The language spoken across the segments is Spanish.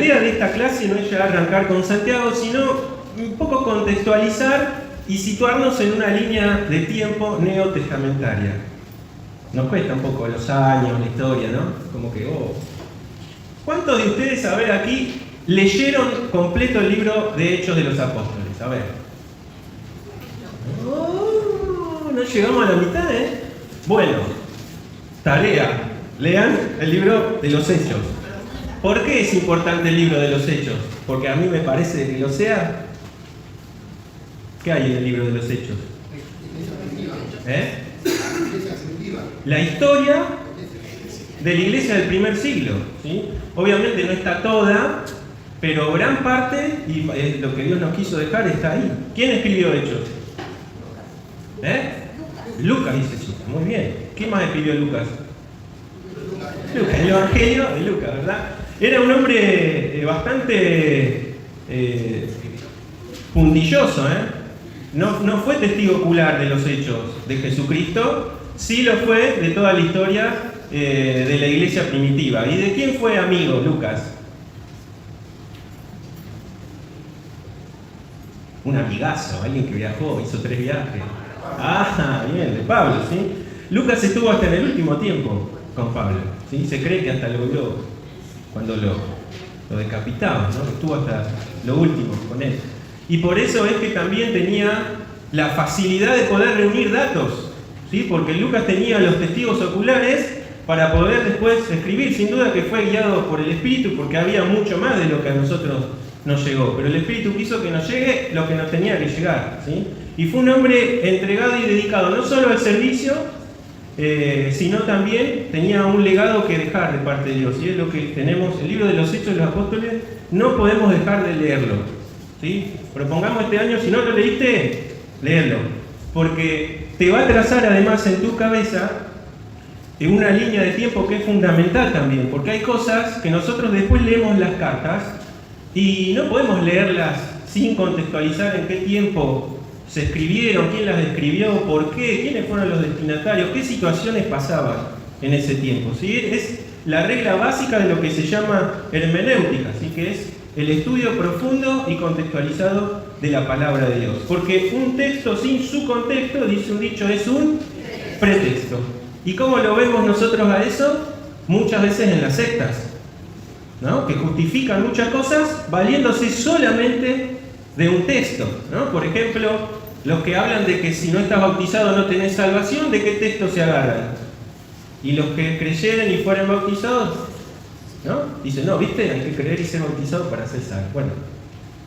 idea de esta clase no es ya arrancar con Santiago, sino un poco contextualizar y situarnos en una línea de tiempo neotestamentaria. Nos cuesta un poco los años, la historia, ¿no? Como que, ¿cuántos de ustedes, a ver aquí, leyeron completo el libro de Hechos de los Apóstoles? A ver. No llegamos a la mitad, ¿eh? Bueno, tarea. Lean el libro de los Hechos. ¿Por qué es importante el libro de los Hechos? Porque a mí me parece que lo sea. ¿Qué hay en el libro de los Hechos? La historia de la iglesia del primer siglo, ¿sí? Obviamente no está toda, pero gran parte, y lo que Dios nos quiso dejar, está ahí. ¿Quién escribió Hechos? Lucas dice eso. Muy bien. ¿Qué más escribió Lucas? Lucas, el Evangelio de Lucas, ¿verdad? Era un hombre bastante puntilloso, No fue testigo ocular de los hechos de Jesucristo, sí lo fue de toda la historia de la iglesia primitiva. ¿Y de quién fue amigo Lucas? Un amigazo, alguien que viajó, hizo 3 viajes. Ah, bien, de Pablo, ¿sí? Lucas estuvo hasta en el último tiempo con Pablo, ¿sí? Se cree que hasta lo vio cuando lo decapitaban, ¿no? Estuvo hasta lo último con él. Y por eso es que también tenía la facilidad de poder reunir datos, ¿sí? Porque Lucas tenía los testigos oculares para poder después escribir. Sin duda que fue guiado por el Espíritu, porque había mucho más de lo que a nosotros nos llegó. Pero el Espíritu quiso que nos llegue lo que nos tenía que llegar, ¿sí? Y fue un hombre entregado y dedicado no solo al servicio, sino también tenía un legado que dejar de parte de Dios. Y es lo que tenemos, el libro de los Hechos de los Apóstoles, no podemos dejar de leerlo, ¿sí? Propongamos este año, si no lo leíste, léelo, porque te va a trazar además en tu cabeza una línea de tiempo que es fundamental también, porque hay cosas que nosotros después leemos las cartas y no podemos leerlas sin contextualizar en qué tiempo se escribieron, quién las escribió, por qué, quiénes fueron los destinatarios, qué situaciones pasaban en ese tiempo, ¿sí? Es la regla básica de lo que se llama hermenéutica, ¿sí? Que es el estudio profundo y contextualizado de la palabra de Dios. Porque un texto sin su contexto, dice un dicho, es un pretexto. ¿Y cómo lo vemos nosotros a eso? Muchas veces en las sectas, ¿no? Que justifican muchas cosas valiéndose solamente de un texto, ¿no? Por ejemplo, los que hablan de que si no estás bautizado no tenés salvación, ¿de qué texto se agarran? Y los que creyeren y fueran bautizados, ¿no? Dicen, no, ¿viste? Hay que creer y ser bautizado para ser salvo. Bueno,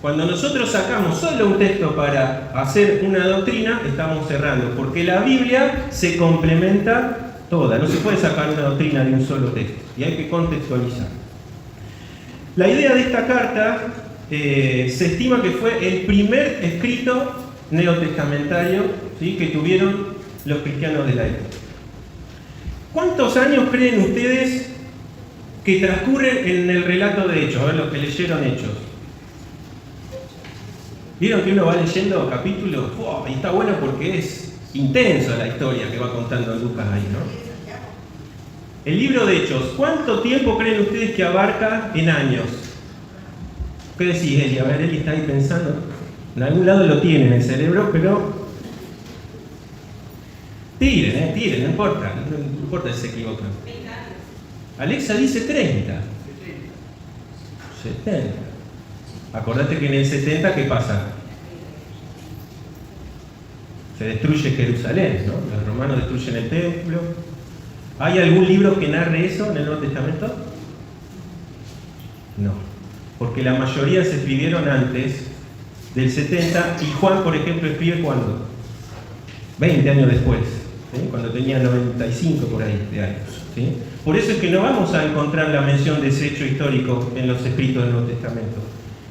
cuando nosotros sacamos solo un texto para hacer una doctrina, estamos cerrando, porque la Biblia se complementa toda, no se puede sacar una doctrina de un solo texto, y hay que contextualizar. La idea de esta carta se estima que fue el primer escrito neotestamentario, ¿sí? Que tuvieron los cristianos de la época. ¿Cuántos años creen ustedes que transcurren en el relato de Hechos? A ver, los que leyeron Hechos. ¿Vieron que uno va leyendo capítulos? ¡Wow! Y está bueno porque es intenso la historia que va contando Lucas ahí, ¿no? El libro de Hechos, ¿cuánto tiempo creen ustedes que abarca en años? ¿Qué decís, Eli? A ver, Eli está ahí pensando. En algún lado lo tiene en el cerebro, pero tiren, no importa. No importa si se equivocan. Alexa dice 30. 70. Acordate que en el 70, ¿qué pasa? Se destruye Jerusalén, ¿no? Los romanos destruyen el templo. ¿Hay algún libro que narre eso en el Nuevo Testamento? No, porque la mayoría se escribieron antes del 70, y Juan, por ejemplo, escribe ¿cuándo? 20 años después, ¿sí? Cuando tenía 95 por ahí de años, ¿sí? Por eso es que no vamos a encontrar la mención de ese hecho histórico en los escritos del Nuevo Testamento.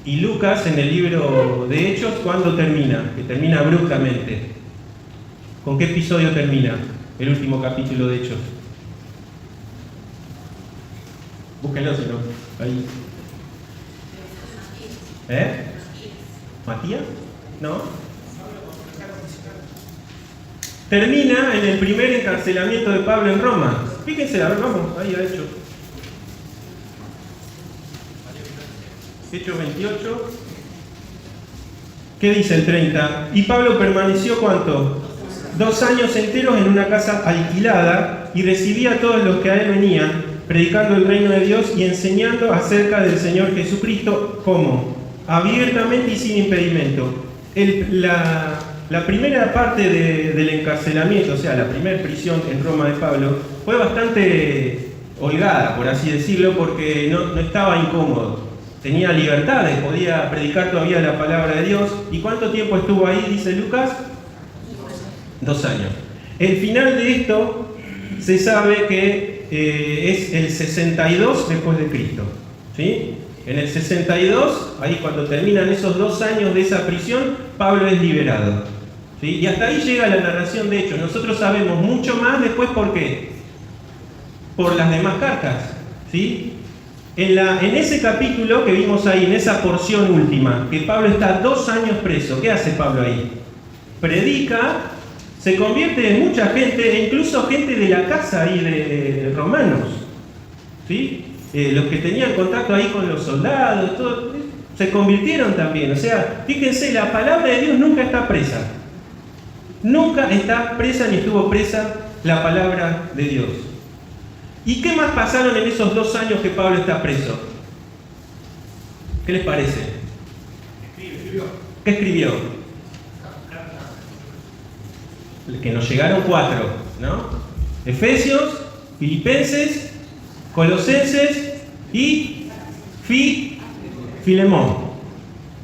Y Lucas, en el libro de Hechos, ¿cuándo termina? Que termina abruptamente. ¿Con qué episodio termina el último capítulo de Hechos? Búsquenlo, si no. Ahí. ¿Matías? ¿No? Termina en el primer encarcelamiento de Pablo en Roma. Fíjense, a ver, vamos, ahí a Hechos. Hechos 28. ¿Qué dice el 30? Y Pablo permaneció, ¿cuánto? 2 años enteros en una casa alquilada y recibía a todos los que a él venían, predicando el reino de Dios y enseñando acerca del Señor Jesucristo, ¿cómo? Abiertamente y sin impedimento. La primera parte del encarcelamiento, o sea, la primera prisión en Roma de Pablo, fue bastante holgada, por así decirlo, porque no estaba incómodo. Tenía libertades, podía predicar todavía la palabra de Dios. ¿Y cuánto tiempo estuvo ahí, dice Lucas? 2 años. El final de esto se sabe que es el 62 después de Cristo. ¿Sí? En el 62, ahí cuando terminan esos 2 años de esa prisión, Pablo es liberado. ¿Sí? Y hasta ahí llega la narración de Hechos. Nosotros sabemos mucho más después, ¿por qué? Por las demás cartas. ¿Sí? En ese capítulo que vimos ahí, en esa porción última, que Pablo está 2 años preso, ¿qué hace Pablo ahí? Predica, se convierte en mucha gente, e incluso gente de la casa ahí de romanos. ¿Sí? Los que tenían contacto ahí con los soldados, todo, se convirtieron también. O sea, fíjense, la palabra de Dios nunca está presa. Nunca está presa ni estuvo presa la palabra de Dios. ¿Y qué más pasaron en esos 2 años que Pablo está preso? ¿Qué les parece? ¿Qué escribió? Que nos llegaron 4, ¿no? Efesios, Filipenses, Colosenses y Filemón.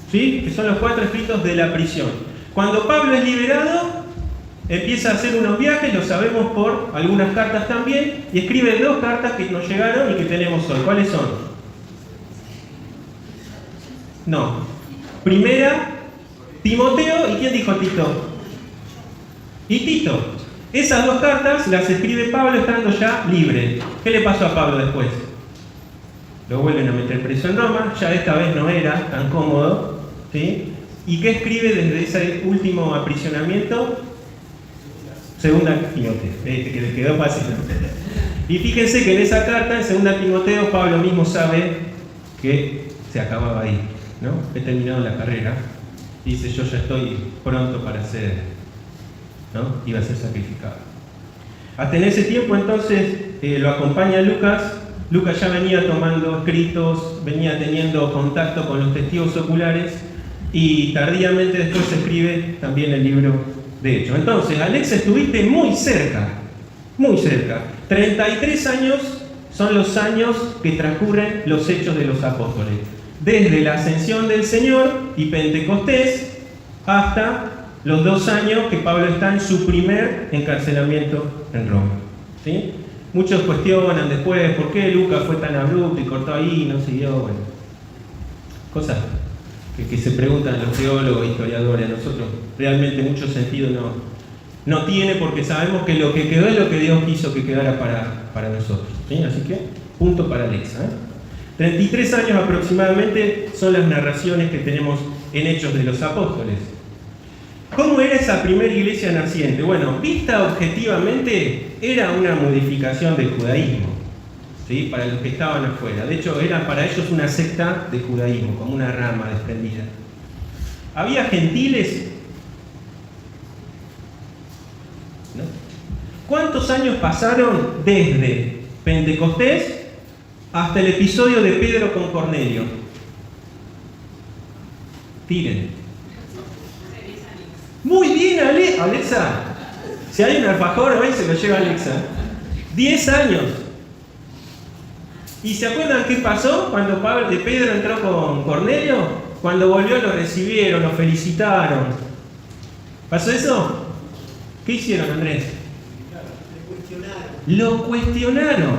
¿Sí? Que son los 4 escritos de la prisión. Cuando Pablo es liberado, empieza a hacer unos viajes, lo sabemos por algunas cartas también, y escribe 2 cartas que nos llegaron y que tenemos hoy. ¿Cuáles son? No. Primera, Timoteo, ¿y quién dijo Tito? Y Tito. Esas 2 cartas las escribe Pablo estando ya libre. ¿Qué le pasó a Pablo después? Lo vuelven a meter preso en Roma, ya esta vez no era tan cómodo, ¿sí? ¿Y qué escribe desde ese último aprisionamiento? Segunda Timoteo, que le quedó fácil. Y fíjense que en esa carta, en Segunda Timoteo, Pablo mismo sabe que se acababa ahí, ¿no? He terminado la carrera. Dice, yo ya estoy pronto para ser, ¿no? Iba a ser sacrificado. Hasta en ese tiempo, entonces, lo acompaña Lucas. Lucas ya venía tomando escritos, venía teniendo contacto con los testigos oculares y tardíamente después escribe también el libro de Hechos. Entonces, Alexa, estuviste muy cerca, muy cerca. 33 años son los años que transcurren los Hechos de los Apóstoles. Desde la ascensión del Señor y Pentecostés hasta los 2 años que Pablo está en su primer encarcelamiento en Roma. ¿Sí? Muchos cuestionan después por qué Lucas fue tan abrupto y cortó ahí y no siguió. Bueno, cosas que se preguntan los teólogos, historiadores. A nosotros realmente mucho sentido no tiene, porque sabemos que lo que quedó es lo que Dios quiso que quedara para nosotros. ¿Sí? Así que, punto para Alexa. 33 años aproximadamente son las narraciones que tenemos en Hechos de los Apóstoles. ¿Cómo era esa primera iglesia naciente? Bueno, vista objetivamente, era una modificación del judaísmo, ¿sí? Para los que estaban afuera. De hecho, era para ellos una secta de judaísmo, como una rama desprendida. ¿Había gentiles? ¿No? ¿Cuántos años pasaron desde Pentecostés hasta el episodio de Pedro con Cornelio? Tiren. Muy bien, Alexa. Si hay un alfajor hoy, se lo lleva Alexa. 10 años. ¿Y se acuerdan qué pasó cuando Pedro entró con Cornelio? Cuando volvió lo recibieron, lo felicitaron. ¿Pasó eso? ¿Qué hicieron, Andrés? Lo cuestionaron.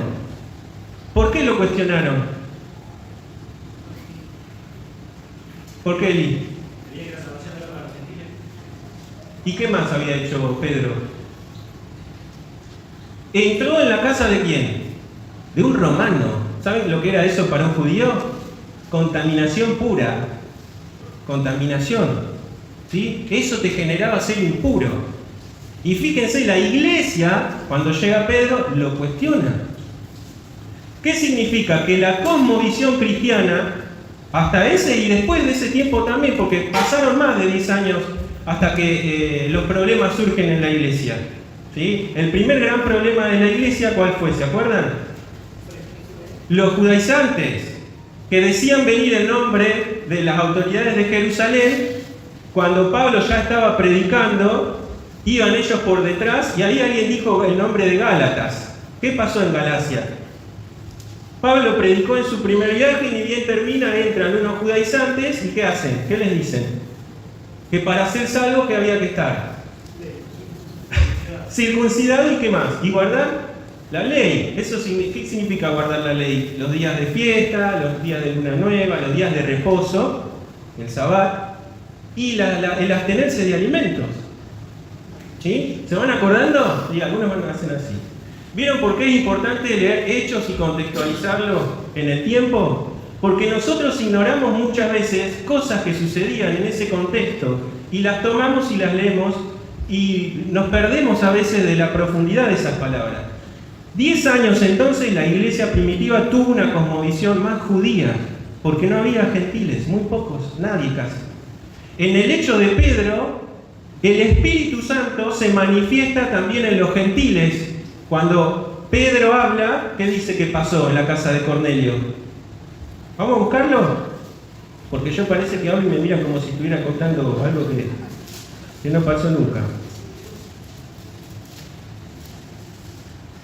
¿Por qué lo cuestionaron? ¿Por qué, Eli? ¿Y qué más había hecho Pedro? ¿Entró en la casa de quién? De un romano. ¿Saben lo que era eso para un judío? Contaminación pura. Contaminación. ¿Sí? Eso te generaba ser impuro. Y fíjense, la iglesia, cuando llega Pedro, lo cuestiona. ¿Qué significa? Que la cosmovisión cristiana Hasta ese y después de ese tiempo también, porque pasaron más de 10 años hasta que los problemas surgen en la iglesia. ¿Sí? El primer gran problema de la iglesia, ¿cuál fue? ¿Se acuerdan? Los judaizantes, que decían venir en nombre de las autoridades de Jerusalén, cuando Pablo ya estaba predicando, iban ellos por detrás y ahí alguien dijo el nombre de Gálatas. ¿Qué pasó en Galacia? Pablo predicó en su primer viaje y ni bien termina, entran unos judaizantes y ¿qué hacen? ¿Qué les dicen? Que para ser salvo que había que estar circuncidado y ¿qué más? Y guardar la ley. ¿Eso qué significa guardar la ley? Los días de fiesta, los días de luna nueva, los días de reposo, el sabbat y el abstenerse de alimentos. ¿Sí? ¿Se van acordando? Y algunos van a hacer así. ¿Vieron por qué es importante leer Hechos y contextualizarlo en el tiempo? Porque nosotros ignoramos muchas veces cosas que sucedían en ese contexto y las tomamos y las leemos y nos perdemos a veces de la profundidad de esas palabras. 10 años entonces la iglesia primitiva tuvo una cosmovisión más judía, porque no había gentiles, muy pocos, nadie casi. En el hecho de Pedro, el Espíritu Santo se manifiesta también en los gentiles. Cuando Pedro habla, ¿qué dice que pasó en la casa de Cornelio? ¿Vamos a buscarlo? Porque yo parece que hablo y me miran como si estuviera contando algo que no pasó nunca.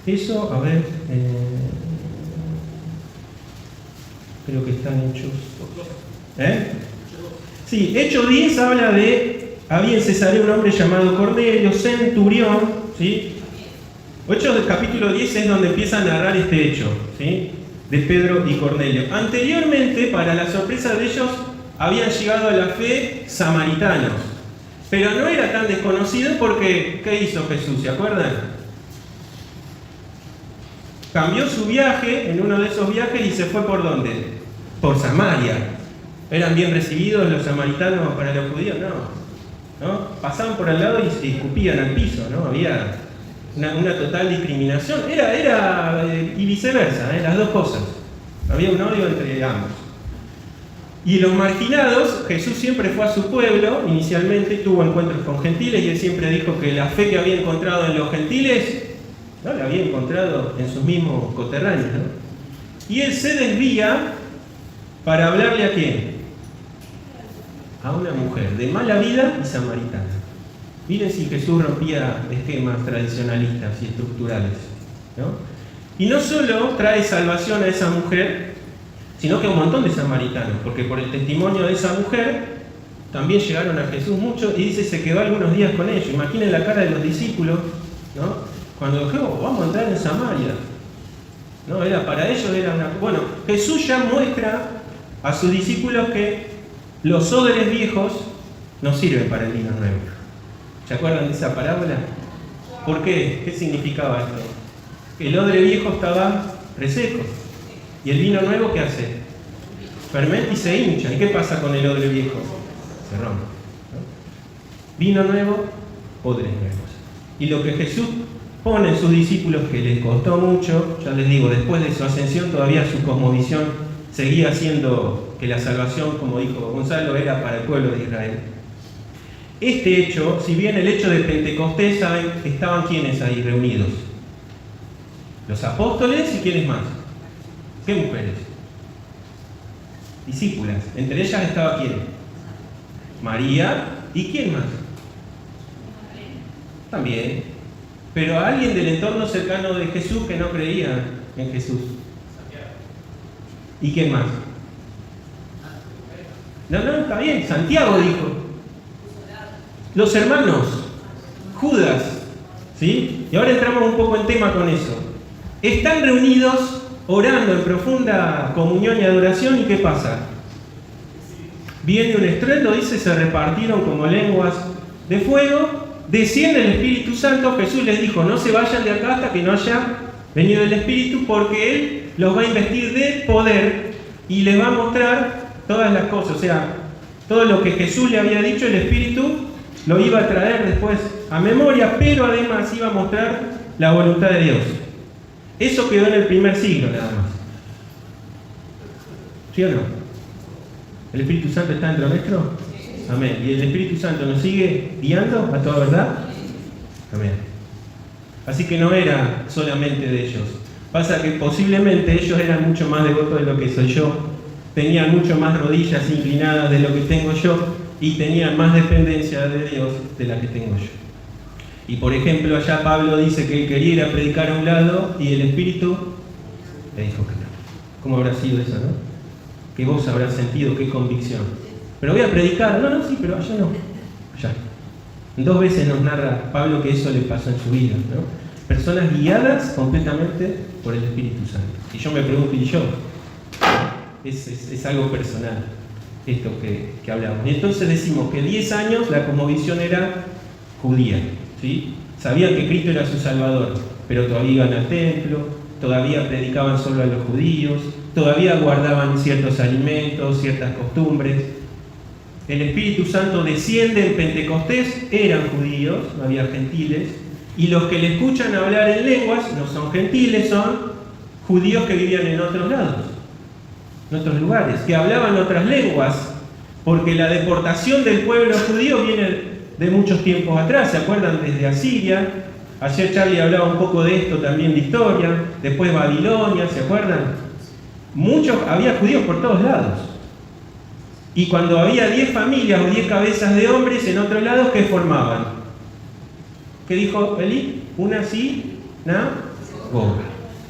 Eso, a ver, creo que están Hechos. Sí, Hechos 10 habla de, había en Cesarea un hombre llamado Cornelio, centurión, ¿sí? Hechos del capítulo 10 es donde empieza a narrar este hecho, ¿sí? De Pedro y Cornelio. Anteriormente, para la sorpresa de ellos, habían llegado a la fe samaritanos, pero no era tan desconocido porque, ¿qué hizo Jesús? ¿Se acuerdan? Cambió su viaje en uno de esos viajes y se fue ¿por dónde? Por Samaria. ¿Eran bien recibidos los samaritanos para los judíos? No. Pasaban por al lado y se escupían al piso, ¿no? Había una total discriminación. Y viceversa, las dos cosas. Había un odio entre ambos. Y los marginados, Jesús siempre fue a su pueblo, inicialmente tuvo encuentros con gentiles y él siempre dijo que la fe que había encontrado en los gentiles no la había encontrado en sus mismos coterráneos, ¿no? Y él se desvía para hablarle ¿a quién? A una mujer de mala vida y samaritana. Miren si Jesús rompía esquemas tradicionalistas y estructurales, ¿no? Y no solo trae salvación a esa mujer, sino que a un montón de samaritanos, porque por el testimonio de esa mujer también llegaron a Jesús muchos y dice se quedó algunos días con ellos. Imaginen la cara de los discípulos, ¿no? Cuando dijo, vamos a entrar en Samaria. No, para ellos era una... Bueno, Jesús ya muestra a sus discípulos que los odres viejos no sirven para el vino nuevo. ¿Se acuerdan de esa parábola? ¿Por qué? ¿Qué significaba esto? El odre viejo estaba reseco. ¿Y el vino nuevo qué hace? Fermenta y se hincha. ¿Y qué pasa con el odre viejo? Se rompe, ¿no? Vino nuevo, odres nuevos. Y lo que Jesús pone en sus discípulos, que les costó mucho, ya les digo, después de su ascensión todavía su cosmovisión seguía siendo que la salvación, como dijo Gonzalo, era para el pueblo de Israel. Este hecho, si bien el hecho de Pentecostés, ¿saben? Estaban ¿quiénes ahí reunidos? Los apóstoles y ¿quiénes más? ¿Qué mujeres? Discípulas. Entre ellas estaba ¿quién? María. ¿Y quién más? También. Pero a alguien del entorno cercano de Jesús que no creía en Jesús. ¿Y quién más? No, está bien. Santiago dijo. Los hermanos. Judas. ¿Sí? Y ahora entramos un poco en tema con eso. Están reunidos orando en profunda comunión y adoración, ¿y qué pasa? Viene un estruendo, dice, se repartieron como lenguas de fuego, desciende el Espíritu Santo. Jesús les dijo, no se vayan de acá hasta que no haya venido el Espíritu, porque Él los va a investir de poder y les va a mostrar todas las cosas. O sea, todo lo que Jesús le había dicho, el Espíritu lo iba a traer después a memoria, pero además iba a mostrar la voluntad de Dios. Eso quedó en el primer siglo nada más. ¿Sí o no? ¿El Espíritu Santo está dentro nuestro? Amén. ¿Y el Espíritu Santo nos sigue guiando a toda verdad? Amén. Así que no era solamente de ellos. Pasa que posiblemente ellos eran mucho más devotos de lo que soy yo, tenían mucho más rodillas inclinadas de lo que tengo yo y tenían más dependencia de Dios de la que tengo yo. Y por ejemplo, allá Pablo dice que él quería ir a predicar a un lado y el Espíritu le dijo que no. ¿Cómo habrá sido eso, no? Que vos habrás sentido, qué convicción. Pero voy a predicar, no, sí, pero allá no. Allá. 2 veces nos narra Pablo que eso le pasó en su vida, ¿no? Personas guiadas completamente por el Espíritu Santo. Y yo me pregunto, ¿y yo? Es algo personal esto que hablamos. Y entonces decimos que 10 años la cosmovisión era judía, ¿sí? Sabían que Cristo era su Salvador, pero todavía iban al templo, todavía predicaban solo a los judíos, todavía guardaban ciertos alimentos, ciertas costumbres. El Espíritu Santo desciende en Pentecostés, eran judíos, no había gentiles, y los que le escuchan hablar en lenguas no son gentiles, son judíos que vivían en otros lados, en otros lugares, que hablaban otras lenguas, porque la deportación del pueblo judío viene de muchos tiempos atrás, ¿se acuerdan? Desde Asiria. Ayer Charlie hablaba un poco de esto también de historia, después Babilonia, ¿se acuerdan? Había judíos por todos lados. Y cuando había 10 familias o 10 cabezas de hombres en otros lados, ¿qué formaban? ¿Qué dijo Eli? Una sinagoga.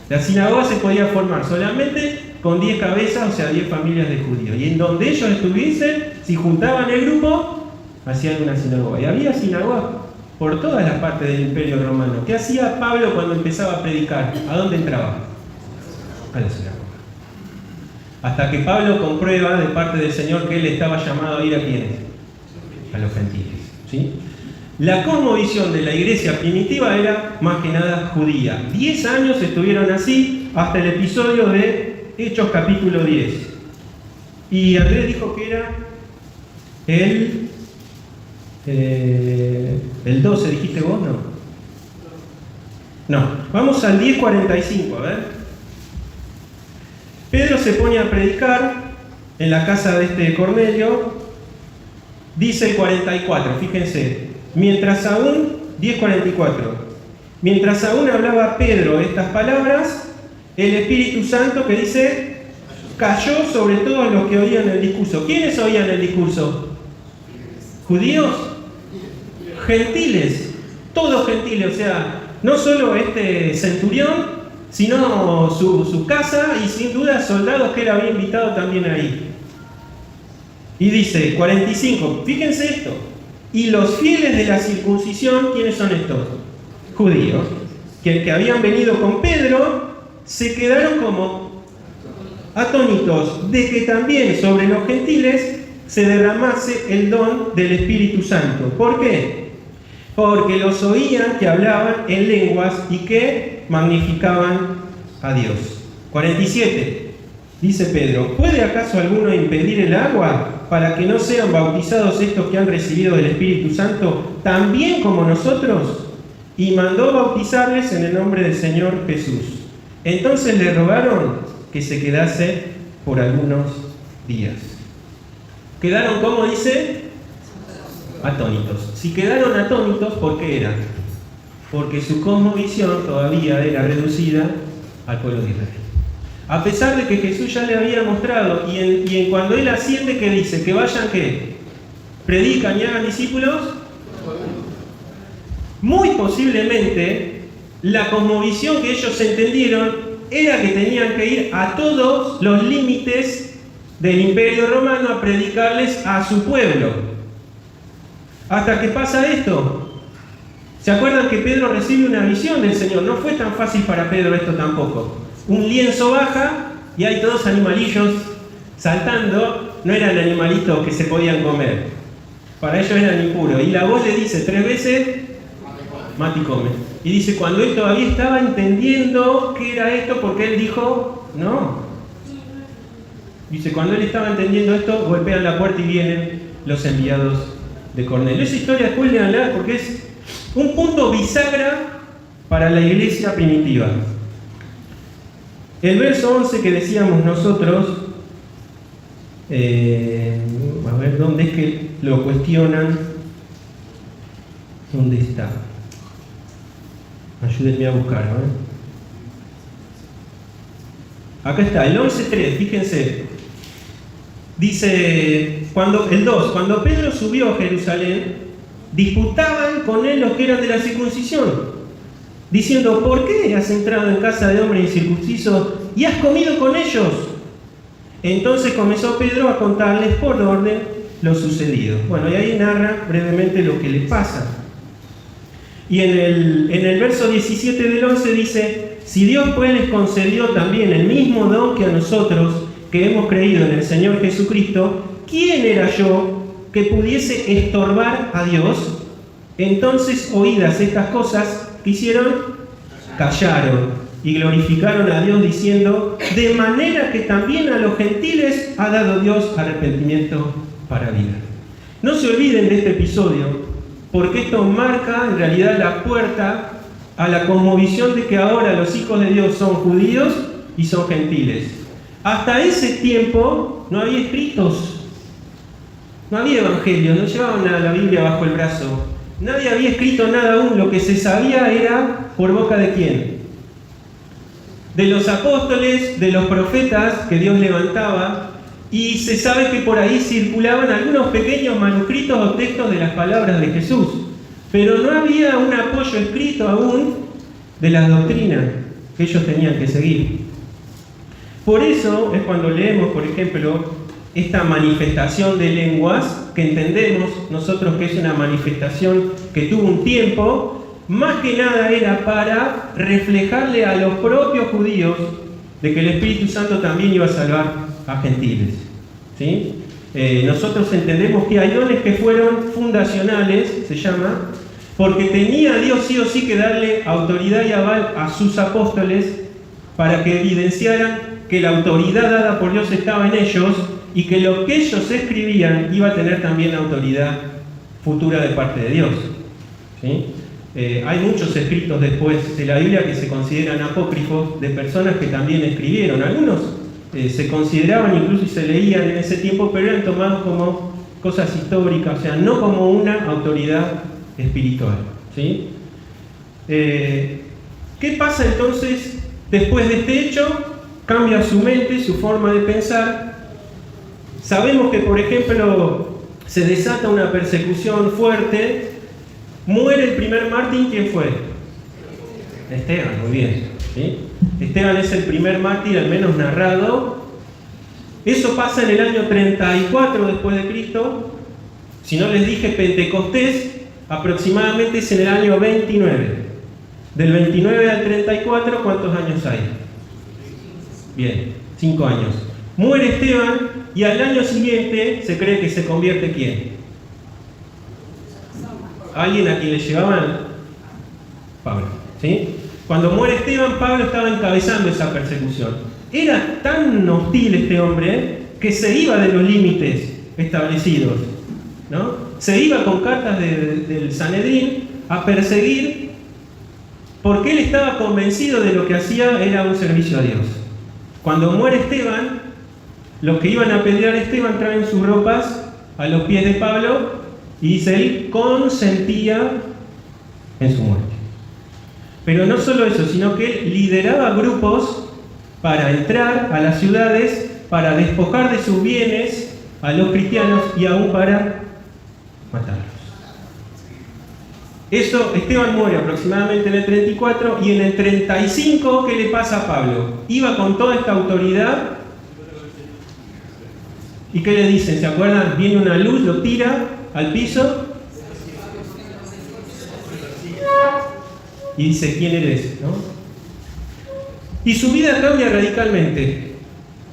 La sinagoga se podía formar solamente con 10 cabezas, o sea, 10 familias de judíos. Y en donde ellos estuviesen, si juntaban el grupo, hacían una sinagoga. Y había sinagogas por todas las partes del Imperio Romano. ¿Qué hacía Pablo cuando empezaba a predicar? ¿A dónde entraba? A la sinagoga. Hasta que Pablo comprueba de parte del Señor que él estaba llamado a ir a quiénes? A los gentiles, ¿sí? La cosmovisión de la iglesia primitiva era más que nada judía. 10 años estuvieron así hasta el episodio de Hechos capítulo 10. Y Andrés dijo que era el 12, dijiste vos, ¿no? No, vamos al 10:45, a ver. Pedro se pone a predicar en la casa de este Cornelio, dice el 44, fíjense, mientras aún hablaba Pedro estas palabras, el Espíritu Santo, que dice, cayó sobre todos los que oían el discurso. ¿Quiénes oían el discurso? ¿Judíos? Gentiles, todos gentiles, o sea, no solo este centurión, sino su casa y sin duda soldados que él había invitado también ahí. Y dice, 45, fíjense esto, y los fieles de la circuncisión, ¿quiénes son estos? Judíos, que habían venido con Pedro, se quedaron como atónitos de que también sobre los gentiles se derramase el don del Espíritu Santo. ¿Por qué? Porque los oían que hablaban en lenguas y que magnificaban a Dios. 47. Dice Pedro, ¿puede acaso alguno impedir el agua para que no sean bautizados estos que han recibido del Espíritu Santo también como nosotros? Y mandó bautizarles en el nombre del Señor Jesús. Entonces le rogaron que se quedase por algunos días. ¿Quedaron, cómo dice? Atónitos. Si quedaron atónitos, ¿por qué era? Porque su cosmovisión todavía era reducida al pueblo de Israel. A pesar de que Jesús ya le había mostrado, y en cuando Él asciende, ¿qué dice? Que vayan, ¿qué? Predican y hagan discípulos. Muy posiblemente, la cosmovisión que ellos entendieron era que tenían que ir a todos los límites del Imperio Romano a predicarles a su pueblo. Hasta que pasa esto. ¿Se acuerdan que Pedro recibe una visión del Señor? No fue tan fácil para Pedro esto tampoco. Un lienzo baja y hay todos animalillos saltando. No eran animalitos que se podían comer. Para ellos eran impuros. Y la voz le dice 3 veces, mate y come. Y dice, cuando él todavía estaba entendiendo qué era esto, porque él dijo, no. Dice, cuando él estaba entendiendo esto, golpean la puerta y vienen los enviados de Cornelio. Esa historia después leanla porque es un punto bisagra para la iglesia primitiva. El verso 11 que decíamos nosotros, A ver, ¿dónde es que lo cuestionan? ¿Dónde está? Ayúdenme a buscar, Acá está, el 11.3, fíjense. Dice, el 2, cuando Pedro subió a Jerusalén, disputaban con él los que eran de la circuncisión, diciendo, ¿por qué has entrado en casa de hombre incircunciso y has comido con ellos? Entonces comenzó Pedro a contarles por orden lo sucedido. Bueno, y ahí narra brevemente lo que le pasa. Y en el verso 17 del 11 dice, si Dios pues les concedió también el mismo don que a nosotros, que hemos creído en el Señor Jesucristo, ¿quién era yo que pudiese estorbar a Dios? Entonces, oídas estas cosas, ¿qué hicieron? Callaron y glorificaron a Dios diciendo, de manera que también a los gentiles ha dado Dios arrepentimiento para vida. No se olviden de este episodio, porque esto marca en realidad la puerta a la cosmovisión de que ahora los hijos de Dios son judíos y son gentiles. Hasta ese tiempo no había escritos, no había evangelios, no llevaban la Biblia bajo el brazo. Nadie había escrito nada aún, lo que se sabía era por boca de quién. De los apóstoles, de los profetas que Dios levantaba, y se sabe que por ahí circulaban algunos pequeños manuscritos o textos de las palabras de Jesús, pero no había un apoyo escrito aún de las doctrinas que ellos tenían que seguir. Por eso es cuando leemos, por ejemplo, esta manifestación de lenguas, que entendemos nosotros que es una manifestación que tuvo un tiempo, más que nada era para reflejarle a los propios judíos de que el Espíritu Santo también iba a salvar a gentiles. ¿Sí? Nosotros entendemos que hay dones que fueron fundacionales, se llama, porque tenía Dios sí o sí que darle autoridad y aval a sus apóstoles para que evidenciaran que la autoridad dada por Dios estaba en ellos y que lo que ellos escribían iba a tener también autoridad futura de parte de Dios. ¿Sí? Hay muchos escritos después de la Biblia que se consideran apócrifos de personas que también escribieron. Algunos se consideraban incluso y se leían en ese tiempo, pero eran tomados como cosas históricas, o sea, no como una autoridad espiritual. ¿Sí? ¿Qué pasa entonces después de este hecho? Cambia su mente, su forma de pensar. Sabemos que, por ejemplo, se desata una persecución fuerte. Muere el primer mártir. ¿Quién fue? Esteban, muy bien. ¿Sí? Esteban es el primer mártir, al menos narrado. Eso pasa en el año 34 después de Cristo. Si no les dije Pentecostés, aproximadamente es en el año 29. Del 29 al 34, ¿cuántos años hay? Bien, 5 años. Muere Esteban y al año siguiente se cree que se convierte ¿quién? Alguien a quien le llevaban Pablo. ¿Sí? Cuando muere Esteban, Pablo estaba encabezando esa persecución. Era tan hostil este hombre que se iba de los límites establecidos, ¿no? Se iba con cartas del Sanedrín a perseguir porque él estaba convencido de lo que hacía era un servicio a Dios. Cuando muere Esteban, los que iban a apedrear a Esteban traen sus ropas a los pies de Pablo y dice, él consentía en su muerte. Pero no solo eso, sino que él lideraba grupos para entrar a las ciudades, para despojar de sus bienes a los cristianos y aún para matarlos. Eso, Esteban muere aproximadamente en el 34 y en el 35, ¿qué le pasa a Pablo? Iba con toda esta autoridad y ¿qué le dicen? ¿Se acuerdan? Viene una luz, lo tira al piso y dice, ¿quién eres? ¿No? Y su vida cambia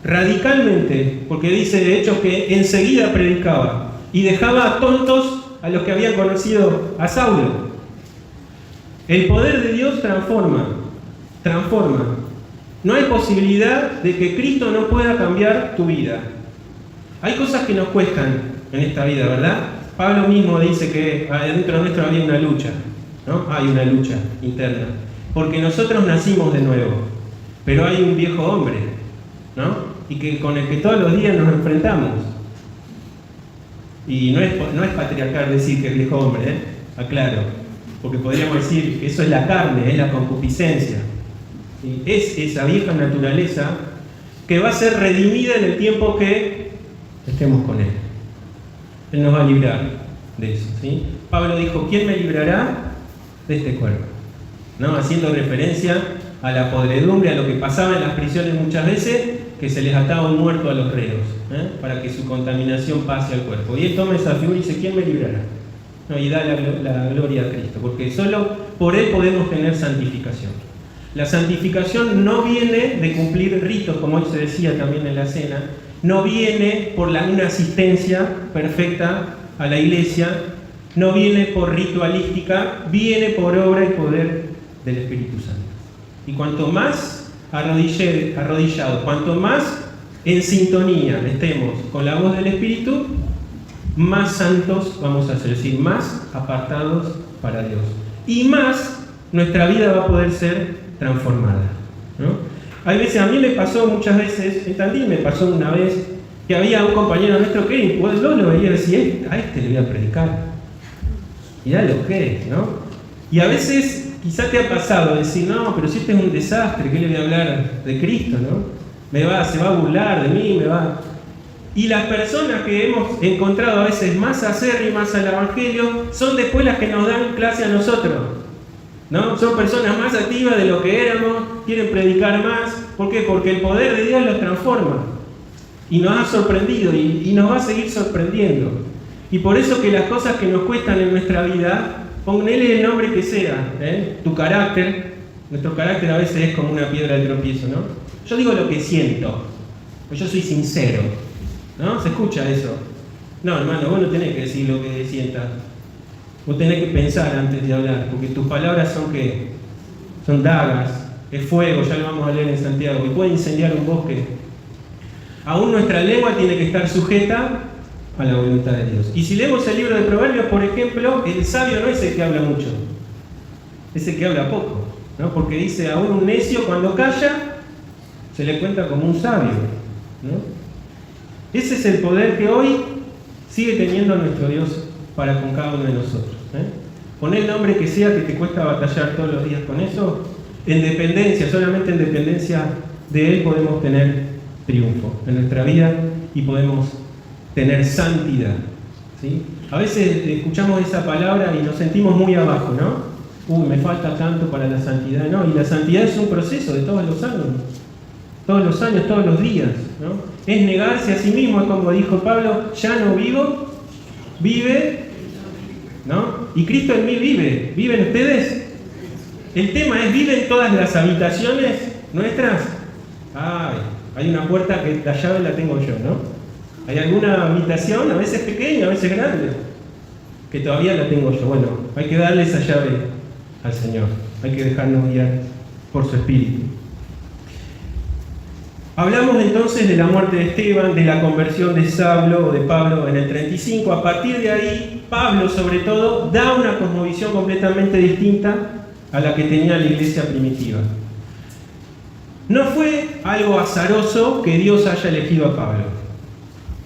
radicalmente, porque dice de hecho que enseguida predicaba y dejaba atónitos a los que habían conocido a Saulo. El poder de Dios transforma. No hay posibilidad de que Cristo no pueda cambiar tu vida. Hay cosas que nos cuestan en esta vida, ¿verdad? Pablo mismo dice que adentro nuestro había una lucha, ¿no? Hay una lucha interna. Porque nosotros nacimos de nuevo, pero hay un viejo hombre, ¿no? y con el que todos los días nos enfrentamos. Y no es patriarcal decir que el viejo hombre, aclaro, porque podríamos decir que eso es la carne, es la concupiscencia. ¿Sí? Es esa vieja naturaleza que va a ser redimida en el tiempo que estemos con Él. Él nos va a librar de eso. ¿Sí? Pablo dijo, ¿quién me librará de este cuerpo? ¿No? Haciendo referencia a la podredumbre, a lo que pasaba en las prisiones muchas veces, que se les ataba un muerto a los reos, para que su contaminación pase al cuerpo. Y él toma esa figura y dice, ¿quién me librará? ¿No? Y da la gloria a Cristo, porque solo por Él podemos tener santificación. La santificación no viene de cumplir ritos, como hoy se decía también en la cena, no viene por una asistencia perfecta a la iglesia, no viene por ritualística, viene por obra y poder del Espíritu Santo. Y cuanto más arrodillados, cuanto más en sintonía estemos con la voz del Espíritu, más santos vamos a ser, es decir, más apartados para Dios. Y más nuestra vida va a poder ser transformada, ¿no? Hay veces, a mí me pasó muchas veces, en Tandil me pasó una vez, que había un compañero nuestro que pues, lo veía y decía, a este le voy a predicar. Mirá lo que es, ¿no? Y a veces quizás te ha pasado decir, no, pero si este es un desastre, ¿qué le voy a hablar de Cristo, no? Se va a burlar de mí, Y las personas que hemos encontrado a veces más acérrimas al Evangelio son después las que nos dan clase a nosotros, ¿no? Son personas más activas de lo que éramos, quieren predicar más. ¿Por qué? Porque el poder de Dios los transforma. Y nos ha sorprendido y nos va a seguir sorprendiendo. Y por eso que las cosas que nos cuestan en nuestra vida, ponele el nombre que sea, tu carácter. Nuestro carácter a veces es como una piedra de tropiezo, ¿no? Yo digo lo que siento, yo soy sincero, ¿no? ¿Se escucha eso? No, hermano, vos no tenés que decir lo que sientas. Vos tenés que pensar antes de hablar, porque tus palabras son ¿qué? Son dagas, es fuego, ya lo vamos a leer en Santiago, y puede incendiar un bosque. Aún nuestra lengua tiene que estar sujeta a la voluntad de Dios. Y si leemos el libro de Proverbios, por ejemplo, el sabio no es el que habla mucho, es el que habla poco, ¿no? Porque dice, aún un necio cuando calla, se le cuenta como un sabio, ¿no? Ese es el poder que hoy sigue teniendo nuestro Dios para con cada uno de nosotros. Pon el nombre que sea que te cuesta batallar todos los días con eso, en dependencia, solamente en dependencia de Él podemos tener triunfo en nuestra vida y podemos tener santidad, ¿sí? A veces escuchamos esa palabra y nos sentimos muy abajo, ¿no? Me falta tanto para la santidad, ¿no? Y la santidad es un proceso de todos los años, todos los días, ¿no? Es negarse a sí mismo, es como dijo Pablo, ya no vivo, vive, ¿no? Y Cristo en mí vive. ¿Viven ustedes? El tema es, ¿viven todas las habitaciones nuestras? Ay, hay una puerta que la llave la tengo yo, ¿no? Hay alguna habitación, a veces pequeña, a veces grande, que todavía la tengo yo. Bueno, hay que darle esa llave al Señor. Hay que dejarnos guiar por su Espíritu. Hablamos entonces de la muerte de Esteban, de la conversión de Saulo o de Pablo en el 35. A partir de ahí, Pablo sobre todo da una cosmovisión completamente distinta a la que tenía la iglesia primitiva. No fue algo azaroso que Dios haya elegido a Pablo.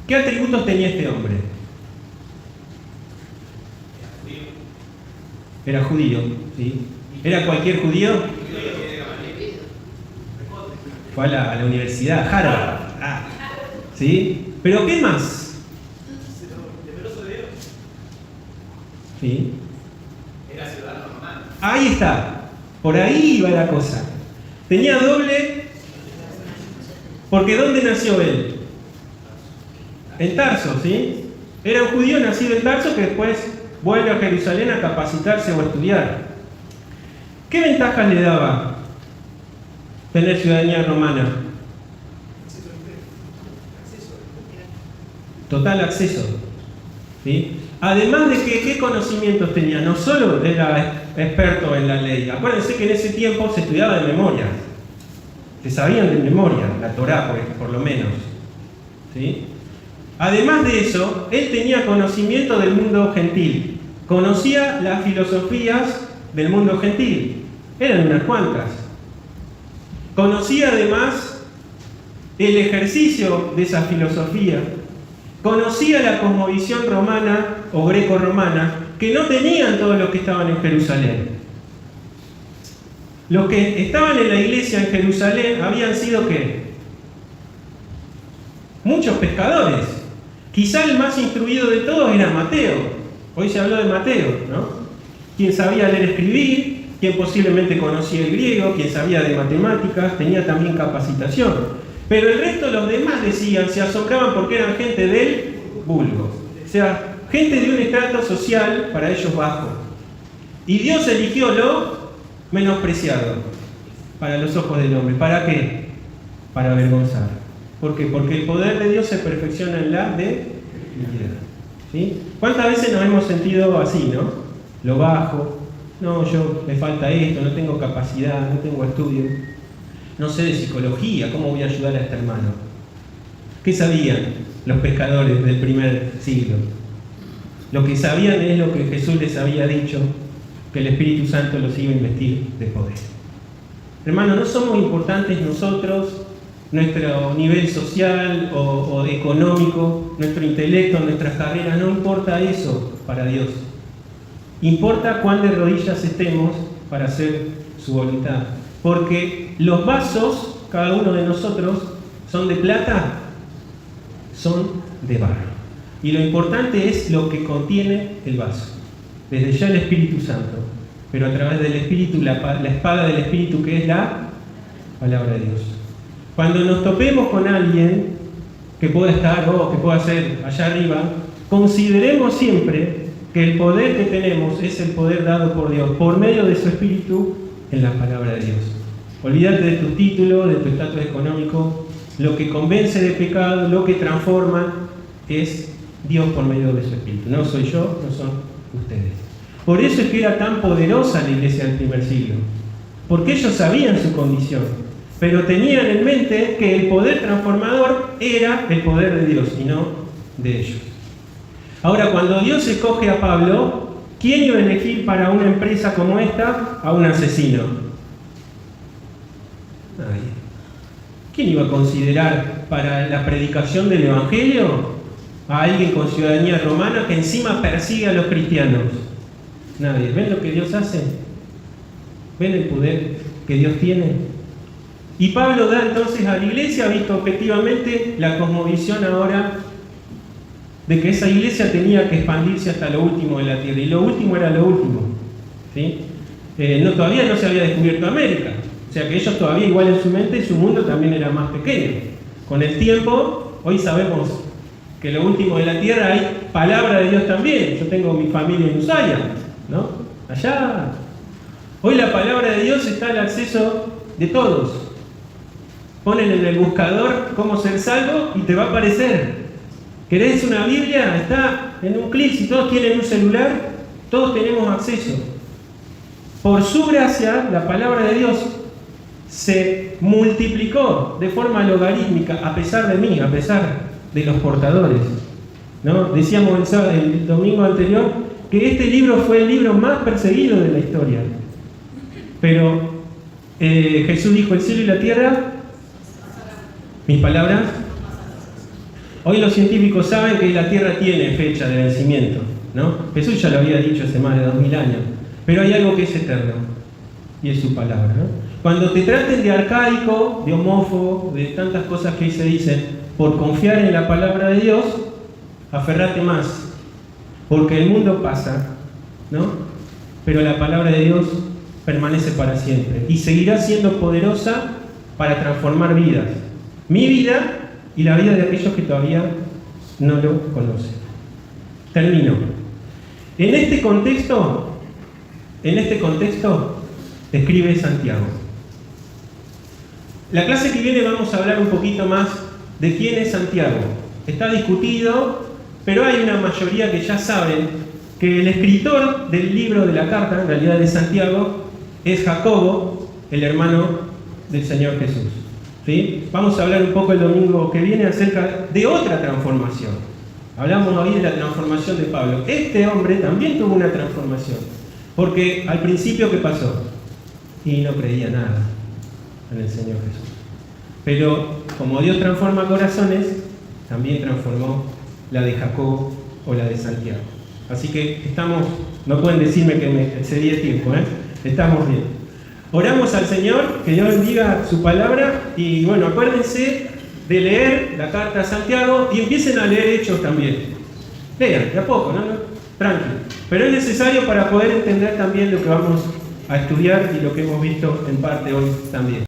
¿Qué atributos tenía este hombre? Era judío, ¿sí? ¿Era cualquier judío? Fue a la universidad, Harvard. ¿Sí? ¿Pero qué más? Temeroso de Dios. ¿Sí? Era ciudadano romano. Ahí está. Por ahí iba la cosa. Tenía doble. Porque ¿dónde nació él? En Tarso, ¿sí? Era un judío nacido en Tarso que después vuelve a Jerusalén a capacitarse o a estudiar. ¿Qué ventajas le daba tener ciudadanía romana? Total acceso, ¿sí? Además de que, ¿qué conocimientos tenía? No solo era experto en la ley. Acuérdense que en ese tiempo se estudiaba de memoria. Se sabían de memoria, la Torá, por lo menos, ¿sí? Además de eso, él tenía conocimiento del mundo gentil. Conocía las filosofías del mundo gentil. Eran unas cuantas. Conocía además el ejercicio de esa filosofía, conocía la cosmovisión romana o greco-romana que no tenían todos los que estaban en Jerusalén. Los que estaban en la iglesia en Jerusalén habían sido ¿qué? Muchos pescadores. Quizá el más instruido de todos era Mateo. Hoy se habló de Mateo, ¿no? Quien sabía leer y escribir, quien posiblemente conocía el griego, quien sabía de matemáticas, tenía también capacitación. Pero el resto, los demás decían, se asombraban porque eran gente del vulgo. O sea, gente de un estrato social para ellos bajo. Y Dios eligió lo menospreciado para los ojos del hombre. ¿Para qué? Para avergonzar. ¿Por qué? Porque el poder de Dios se perfecciona en la debilidad. ¿Sí? ¿Cuántas veces nos hemos sentido así, no? Lo bajo, no, yo me falta esto, no tengo capacidad, no tengo estudio, no sé de psicología, ¿cómo voy a ayudar a este hermano? ¿Qué sabían los pescadores del primer siglo? Lo que sabían es lo que Jesús les había dicho, que el Espíritu Santo los iba a investir de poder. Hermano, no somos importantes nosotros, nuestro nivel social o económico, nuestro intelecto, nuestras carreras, no importa eso para Dios. Importa cuán de rodillas estemos para hacer su voluntad. Porque los vasos, cada uno de nosotros, son de plata, son de barro. Y lo importante es lo que contiene el vaso. Desde ya el Espíritu Santo, pero a través del Espíritu, la espada del Espíritu, que es la palabra de Dios. Cuando nos topemos con alguien que pueda estar o que pueda ser allá arriba, consideremos siempre que el poder que tenemos es el poder dado por Dios, por medio de su Espíritu en la palabra de Dios. Olvídate de tu título, de tu estatus económico. Lo que convence de pecado, lo que transforma, es Dios por medio de su Espíritu. No soy yo, no son ustedes. Por eso es que era tan poderosa la iglesia del primer siglo, porque ellos sabían su condición, pero tenían en mente que el poder transformador era el poder de Dios y no de ellos. Ahora, cuando Dios escoge a Pablo, ¿quién iba a elegir para una empresa como esta a un asesino? Nadie. ¿Quién iba a considerar para la predicación del Evangelio a alguien con ciudadanía romana que encima persigue a los cristianos? Nadie. ¿Ven lo que Dios hace? ¿Ven el poder que Dios tiene? Y Pablo da entonces a la iglesia, visto objetivamente, la cosmovisión ahora de que esa iglesia tenía que expandirse hasta lo último de la tierra. Y lo último era lo último. ¿Sí? Todavía no se había descubierto América. O sea que ellos todavía, igual en su mente, su mundo también era más pequeño. Con el tiempo, hoy sabemos que lo último de la tierra hay palabra de Dios también. Yo tengo mi familia en Ushuaia, ¿no? Allá. Hoy la palabra de Dios está al acceso de todos. Ponen en el buscador cómo ser salvo y te va a aparecer. ¿Querés una Biblia? Está en un clic. Si todos tienen un celular, todos tenemos acceso. Por su gracia, la palabra de Dios se multiplicó de forma logarítmica, a pesar de mí, a pesar de los portadores, ¿no? Decíamos el domingo anterior que este libro fue el libro más perseguido de la historia. Pero Jesús dijo, el cielo y la tierra, mis palabras. Hoy los científicos saben que la tierra tiene fecha de vencimiento, ¿no? Jesús ya lo había dicho hace más de 2000 años. Pero hay algo que es eterno, y es su palabra, ¿no? Cuando te traten de arcaico, de homófobo, de tantas cosas que ahí se dicen, por confiar en la palabra de Dios, aferrate más, porque el mundo pasa, ¿no? Pero la palabra de Dios permanece para siempre, y seguirá siendo poderosa para transformar vidas. Mi vida y la vida de aquellos que todavía no lo conocen. Termino. En este contexto, escribe Santiago. La clase que viene vamos a hablar un poquito más de quién es Santiago. Está discutido, pero hay una mayoría que ya saben que el escritor del libro de la carta, en realidad de Santiago, es Jacobo, el hermano del Señor Jesús. ¿Sí? Vamos a hablar un poco el domingo que viene acerca de otra transformación. Hablamos hoy de la transformación de Pablo. Este hombre también tuvo una transformación. Porque al principio, ¿qué pasó? Y no creía nada en el Señor Jesús. Pero como Dios transforma corazones, también transformó la de Jacob o la de Santiago. Así que no pueden decirme que me excedí el tiempo, estamos bien. Oramos al Señor, que Dios bendiga su palabra, y bueno, acuérdense de leer la carta a Santiago y empiecen a leer Hechos también. Lean, de a poco, ¿no? Tranquilo. Pero es necesario para poder entender también lo que vamos a estudiar y lo que hemos visto en parte hoy también.